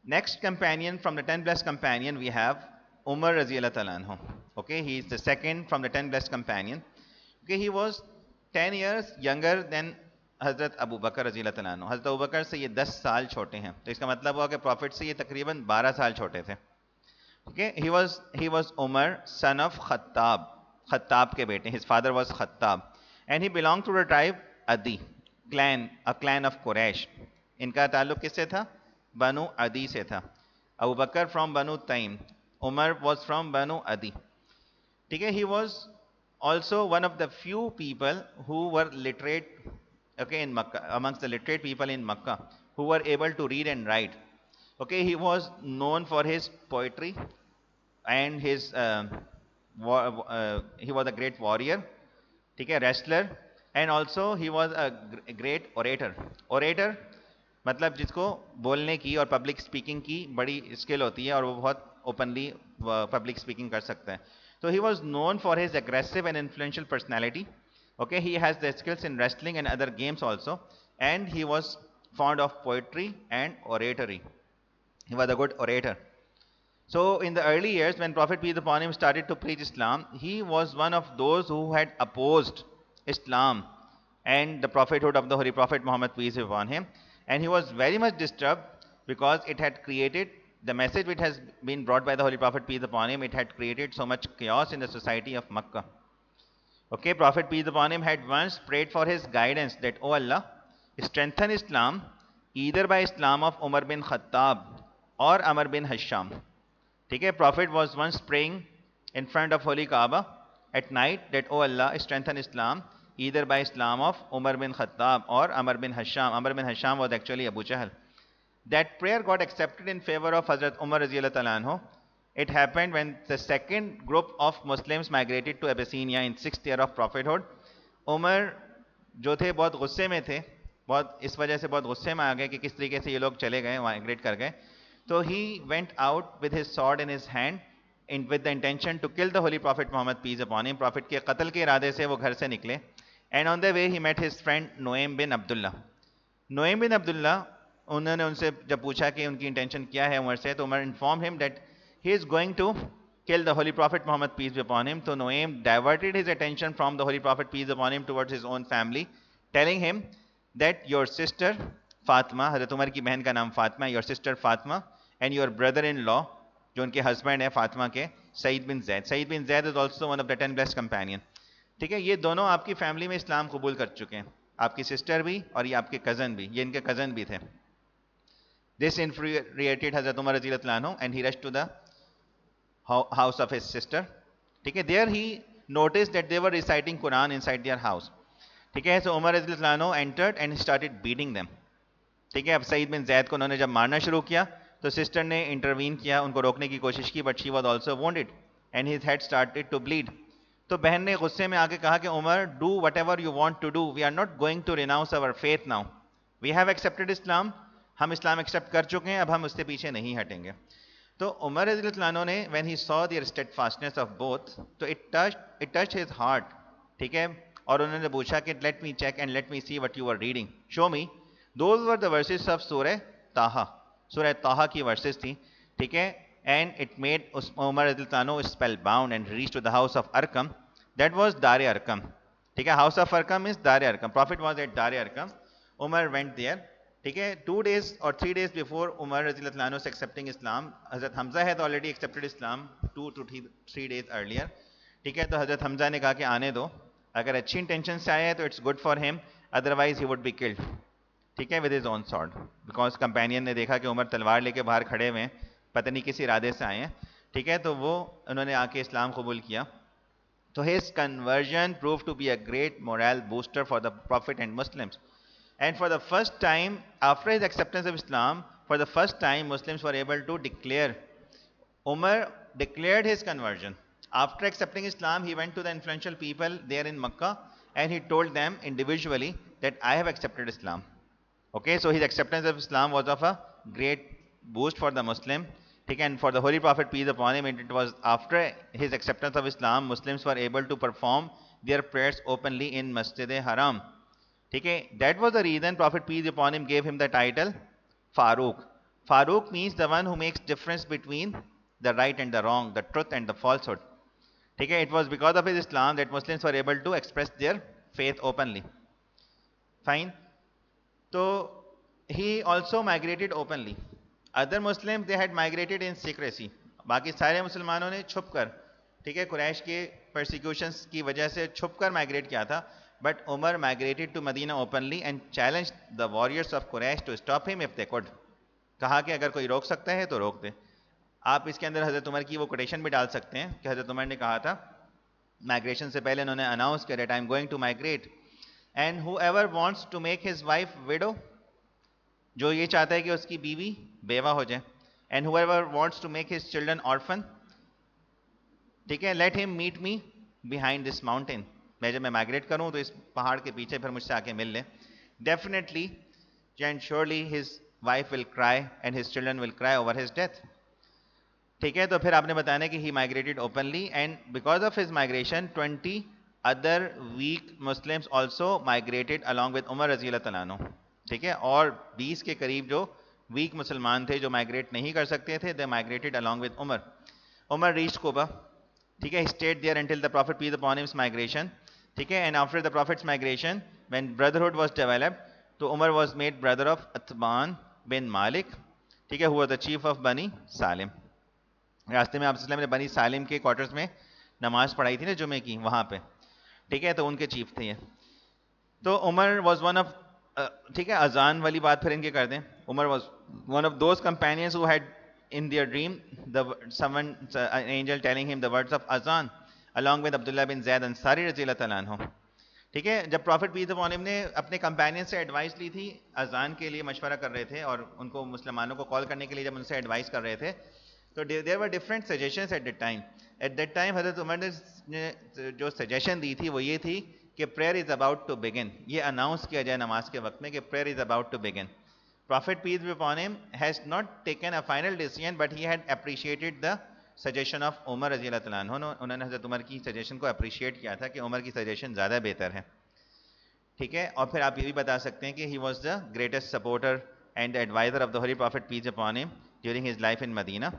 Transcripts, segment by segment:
Next companion from the 10 blessed companion, we have Umar Raziyallahu Ta'ala anhu. Okay, he is the second from the 10 blessed companion. Okay, he was 10 years younger than हजरत अबू बकर रजी अल्लाह तआला अन्हु. हजरत अबू बकर से ये 10 साल छोटे हैं, तो इसका मतलब हुआ कि प्रॉफिट से ये तकरीबन 12 साल छोटे थे. Okay, he was Umar, son of Khattab. Khattab के बेटे. His father was Khattab, and he belonged to the tribe Adi clan, a clan of Quraysh. इनका ताल्लुक किससे था? बनु अदी से था. अबू बकर from Banu तईम, Umar was from बनु अदी. ठीक है, he was also one of the few people who were literate, okay, in Makkah, amongst the literate people in Makkah, who were able to read and write. Okay, he was known for his poetry and his he was a great warrior, ठीक है, wrestler, and also he was a great orator. Orator मतलब जिसको बोलने की और public speaking की बड़ी skill होती है और वो बहुत ओपनली पब्लिक स्पीकिंग कर सकता है. So he was known for his aggressive and influential personality. Okay, he has the skills in wrestling and other games also, and he was fond of poetry and oratory. He was a good orator. So in the early years, when Prophet peace upon him started to preach Islam, he was one of those who had opposed Islam and the prophethood of the Holy Prophet Muhammad peace be upon him, and he was very much disturbed because it had created the message which has been brought by the Holy Prophet peace upon him. It had created so much chaos in the society of Makkah. Okay, Prophet peace upon him had once prayed for his guidance that, "Oh Allah, strengthen Islam either by Islam of Umar bin Khattab or Amr bin Hisham." ठीक है, Prophet was once praying in front of Holy Kaaba at night that, "Oh Allah, strengthen Islam either by Islam of Umar bin Khattab or Amr bin Hisham." Amr bin Hisham was actually Abu Jahl. That prayer got accepted in favor of Hazrat Umar Raziyallahu Ta'ala anhu. It happened when the second group of Muslims migrated to Abyssinia in 6th year of prophethood. Umar जो थे बहुत गुस्से में थे, बहुत इस वजह से बहुत गुस्से में आ गए कि किस तरीके से ये लोग चले गए, माइग्रेट कर गए. तो he went out with his sword in his hand with the intention to kill the Holy Prophet Muhammad peace upon him. Prophet के कत्ल के इरादे से वो घर से निकले. And on the way he met his friend Noaim bin Abdullah. Noaim bin Abdullah, उन्होंने उनसे जब पूछा कि उनकी इंटेंशन क्या है उमर से, तो Umar informed him that he is going to kill the Holy Prophet Muhammad peace be upon him. So Noaim diverted his attention from the Holy Prophet peace upon him towards his own family, telling him that your sister Fatima, हजरत उमर की बहन का नाम Fatima, your sister Fatima and your brother-in-law, जो उनके husband है Fatima के, Saeed bin Zaid. Saeed bin Zaid is also one of the 10 blessed companion. ठीक है, ये दोनों आपकी फैमिली में इस्लाम कबूल कर चुके हैं, आपकी सिस्टर भी और ये आपके कजन भी, ये इनके कजन भी थे. This infuriated Hazrat Umar Radhiyallahu anhu and he rushed to the house of his sister. ठीक है, there he noticed that they were reciting Quran inside their house. ठीक है, so Umar Radhiyallahu anhu entered and started beating them. ठीक है, अब Saeed bin Zaid को उन्होंने जब मारना शुरू किया तो सिस्टर ने इंटरवीन किया, उनको रोकने की कोशिश की, but she was also wounded and his head started to bleed. तो बहन ने गुस्से में आके कहा कि Umar, do whatever you want to do, we are not going to renounce our faith now, we have accepted Islam, हम Islam accept कर चुके हैं, अब हम उससे पीछे नहीं हटेंगे. तो उमर रज़ियल्लाहु अन्हु ने when he saw their steadfastness of both, तो इट टच्ड हिज हार्ट. ठीक है, और उन्होंने पूछा कि let me check and let me see what you are reading, show me. Those were the verses of Surah Taha. सूरह ताहा की वर्सेस थी. ठीक है, एंड इट मेड उमर रज़ियल्लाहु अन्हु spell bound and reach to the house of Arqam. That was Dar Arqam. ठीक है, house of Arqam is Dar Arqam. Prophet was at Dar Arqam. Umar went there. ठीक है, 2 days or 3 days before Umar रज़ियल्लाहु अन्हु accepting Islam, Hazrat Hamza had already accepted Islam 2 to 3 days earlier. ठीक है, तो हजरत हमजा ने कहा कि आने दो, अगर अच्छी इंटेंशन से आए तो it's good for him, otherwise he would be killed. ठीक है, with his own sword, because companion ने देखा कि उमर तलवार लेके बाहर खड़े हुए हैं, पता नहीं किस इरादे से आए हैं. ठीक है, तो वो उन्होंने आके इस्लाम कबूल किया. तो his conversion prove to be a great moral booster for the prophet and Muslims. And for the first time, after his acceptance of Islam, for the first time Muslims were able to declare, Umar declared his conversion. After accepting Islam, he went to the influential people there in Makkah and he told them individually that I have accepted Islam. Okay, so his acceptance of Islam was of a great boost for the Muslim. And for the Holy Prophet peace upon him, it was after his acceptance of Islam, Muslims were able to perform their prayers openly in Masjid-e-Haram. ठीक है, that was the reason Prophet peace upon him gave him the title Farooq. Farouk means the one who makes difference between the right and the wrong, the truth and the falsehood. Okay, it was because of his Islam that Muslims were able to express their faith openly. Fine. So he also migrated openly. Other Muslims they had migrated in secrecy. बाकी सारे मुसलमानों ने छुपकर, ठीक है, कुरैश के persecutions की वजह से छुपकर migrate किया था. But Umar migrated to Medina openly and challenged the warriors of Quraysh to stop him if they could. कहा कि अगर कोई रोक सकता है तो रोक दे. आप इसके अंदर हजरत उमर की वो कोटेशन भी डाल सकते हैं कि हजरत उमर ने कहा था माइग्रेशन से पहले उन्होंने अनाउंस किया that I am going to migrate and whoever wants to make his wife widow, जो ये चाहता है कि उसकी बीवी बेवा हो जाए, and whoever wants to make his children orphan, ठीक है, let him meet me behind this mountain. मैं जब मैं माइग्रेट करूं तो इस पहाड़ के पीछे फिर मुझसे आके मिल ले. Definitely and surely his wife will cry and his children will cry over his death. ठीक है, तो फिर आपने बताना कि he migrated openly and because of his migration 20 other weak Muslims also migrated along with Umar रजी अल्लाह तआला अन्हु. ठीक है, और 20 के करीब जो वीक मुसलमान थे जो माइग्रेट नहीं कर सकते थे, they migrated along with Umar. Umar reached Quba. ठीक है, he stayed there until the prophet peace upon him migration. ठीक है, and after the prophet's migration when brotherhood was developed, तो Umar was made brother of Itban bin Malik. ठीक है, who was the chief of Bani Salim. रास्ते में आप ने बनी सालिम के क्वार्टर्स में नमाज पढ़ाई थी ना जुमे की, वहां पे. ठीक है, तो उनके चीफ थे ये. तो उमर वाज वन ऑफ, ठीक है, अजान वाली बात फिर इनके कर दें. Umar was one of those companions who had in their dream someone an angel telling him the words of azan along with Abdullah bin Zaid Ansari रज़ियल्लाहु तआला अन्हु. ठीक है, जब प्रॉफिट पीस अपॉन हिम ने अपने कंपेनियन से एडवाइस ली थी, अजान के लिए मशवरा कर रहे थे और उनको मुसलमानों को कॉल करने के लिए जब उनसे एडवाइस कर रहे थे, तो there were different suggestions at that time. At that time Hazrat Umar ने जो सजेशन दी थी वो ये थी कि prayer is about to begin. ये अनाउंस किया जाए नमाज के वक्त में कि prayer is about to begin. Prophet peace be upon him has not taken a final decision, but he had appreciated the suggestion of Umar रज़ियल्लाहु तआला अन्हु. उन्होंने हजरत उमर की सजेशन को अप्रिशिएट किया था कि उमर की सजेशन ज़्यादा बेहतर है. ठीक है, और फिर आप ये भी बता सकते हैं कि he was the greatest supporter and the advisor of the Holy Prophet peace upon him during his life in Medina.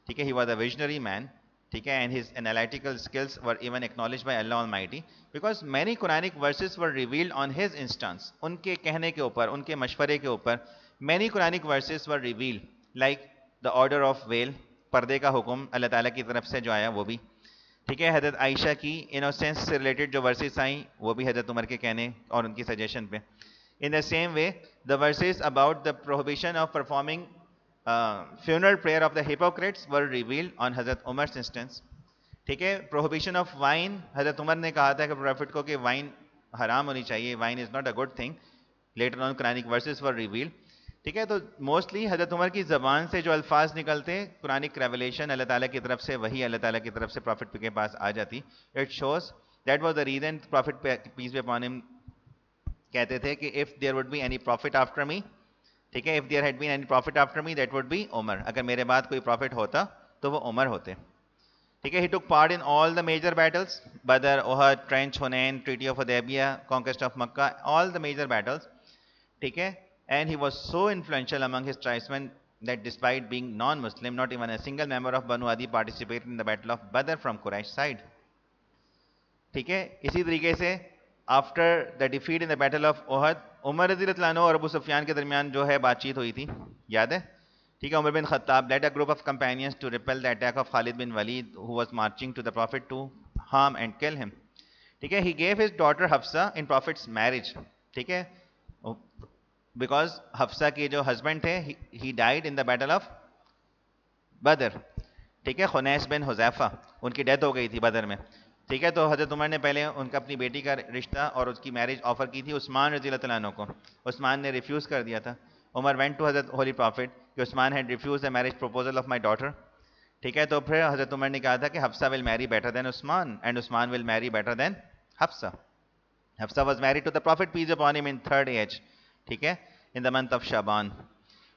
ठीक है, he was a visionary man. ठीक है, and his analytical skills were even acknowledged by Allah Almighty because many Quranic verses were revealed on his instance. उनके कहने के ऊपर, उनके मशवरे के ऊपर many Quranic verses were revealed, like the order of veil, पर्दे का हुक्म अल्लाह ताला की तरफ से जो आया वो भी. ठीक है, हजरत आयशा की इनोसेंस से रिलेटेड जो वर्सेस आई वो भी हजरत उमर के कहने और उनकी सजेशन पे. In the same way the versus about the prohibition of performing funeral prayer of the Hippocrates were revealed on Hazrat Umar instance. ठीक है, प्रोहिबिशन ऑफ वाइन, हजरत उमर ने कहा था कि प्रॉफिट को कि वाइन हराम होनी चाहिए, wine is not a good thing. Later on Quranic verses were revealed. ठीक है, तो मोस्टली हजरत उमर की ज़बान से जो अल्फाज निकलते हैं, कुरानिक रेवलेशन अल्लाह ताला की तरफ से, वही अल्लाह ताला की तरफ से प्रॉफिट के पास आ जाती. It shows that was the reason prophet peace be upon him कहते थे कि if there would be any prophet after me, ठीक है, if there had been any prophet after me that would be Umar. अगर मेरे बाद कोई प्रॉफिट होता तो वो उमर होते. ठीक है, he took part in all the major battles, Badr, Uhud, trench, Hunain, treaty of Hudaibiya, conquest of Mecca, all the major battles. ठीक है, and he was so influential among his tribesmen that despite being non-Muslim, not even a single member of Banu Adi participated in the battle of Badr from Quraysh side. ठीक है, इसी तरीके से after the defeat in the battle of Uhud, Umar रज़ियल्लाहु अन्हु और अबू सुफियान के दरमियान जो है बातचीत हुई थी, याद है. ठीक है, Umar bin Khattab led a group of companions to repel the attack of Khalid bin Walid who was marching to the prophet to harm and kill him. ठीक है, he gave his daughter Hafsa in prophet's marriage. ठीक है, because Hafsa के जो husband थे he died in the battle of बदर. ठीक है, खुनैस बिन हुज़ैफा, उनकी डेथ हो गई थी बदर में. ठीक है, तो हजरत उमर ने पहले उनका अपनी बेटी का रिश्ता और उसकी मैरिज ऑफर की थी उस्मान रज़ियल्लाहु तआला अन्हु को. उस्मान ने रिफ्यूज कर दिया था. Umar went to Hazrat holy prophet कि Usman had refused the marriage proposal of my daughter. ठीक है, तो फिर हजरत उमर ने कहा था कि Hafsa will marry better than Usman and Usman will marry better than Hafsa. Hafsa was married to the prophet peace upon him in third age. ठीक है, in the month of Shaban.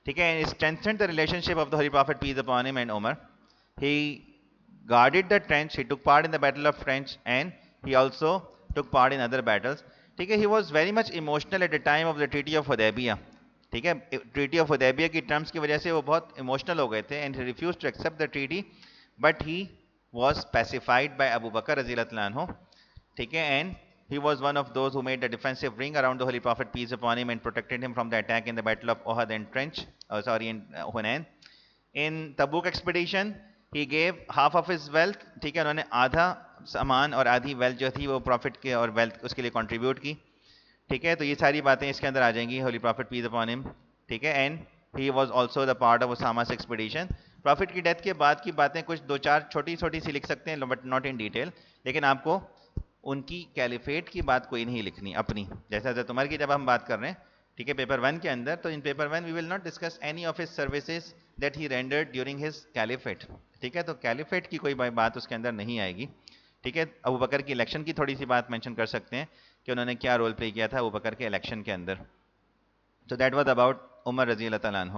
ठीक है, and strengthened the relationship of the Holy Prophet peace upon him and Umar. He guarded the trench, he took part in the battle of Trench and he also took part in other battles. ठीक है, he was very much emotional at the time of the Treaty of Hudaybiyah. ठीक है, treaty of Hudaibiya की terms की वजह से वो बहुत इमोशनल हो गए थे and he refuse to accept the treaty, but he was pacified by Abu Bakr रज़ियल्लाहु अन्हु, ठीक है, and he was one of those who made the defensive ring around the Holy Prophet, peace upon him, and protected him from the attack in the Battle of Uhud and in Hunain. In Tabuk expedition, he gave half of his wealth, ठीक है, उन्होंने आधा सामान और आधी wealth जो थी वो प्रॉफिट के और वेल्थ उसके लिए कंट्रीब्यूट की, ठीक है, तो ये सारी बातें इसके अंदर आ जाएंगी, holy prophet peace upon him, ठीक है, and he was also the part of Usama's expedition. Prophet की डेथ के बाद की बातें कुछ दो चार छोटी छोटी सी लिख सकते हैं बट नॉट इन डिटेल, लेकिन आपको उनकी कैलिफेट की बात कोई नहीं लिखनी अपनी, जैसे हज़रत उमर की जब हम बात कर रहे हैं, ठीक है, पेपर 1 के अंदर, तो in paper 1 we will not discuss any of his services that he rendered during his caliphate, ठीक है, तो कैलिफेट की कोई बात उसके अंदर नहीं आएगी, ठीक है। अबू बकर की इलेक्शन की थोड़ी सी बात मेंशन कर सकते हैं कि उन्होंने क्या रोल प्ले किया था अबू बकर के इलेक्शन के अंदर। तो दैट वाज अबाउट उमर रजी अल्लाह तआला अन्हु।